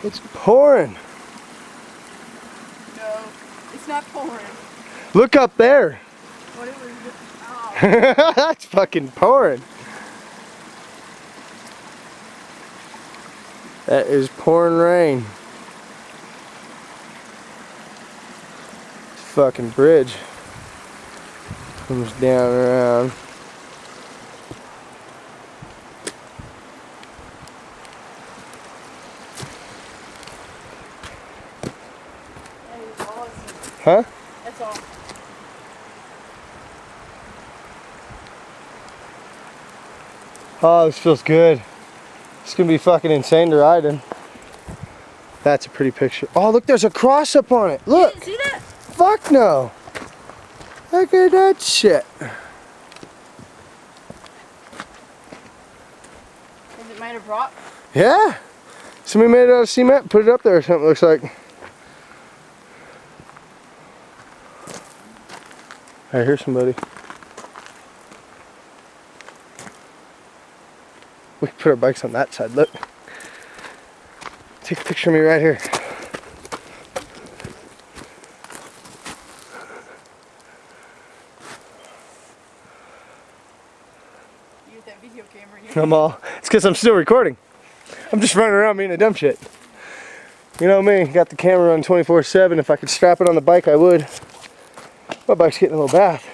It's pouring. No, it's not pouring. Look up there. What it was? Oh. That's fucking pouring. That is pouring rain. This fucking bridge comes down and around. Huh? That's all. Oh, this feels good. It's gonna be fucking insane to ride in. That's a pretty picture. Oh, look, there's a cross up on it. Look. You didn't see that? Fuck no. Look at that shit. Is it made of rock? Yeah. Somebody made it out of cement, put it up there or something, looks like. I hear somebody. We can put our bikes on that side, look. Take a picture of me right here. You with that video camera in your I'm all, it's because I'm still recording. I'm just running around being a dumb shit. You know me, got the camera on 24/7. If I could strap it on the bike, I would. My bike's getting a little bath.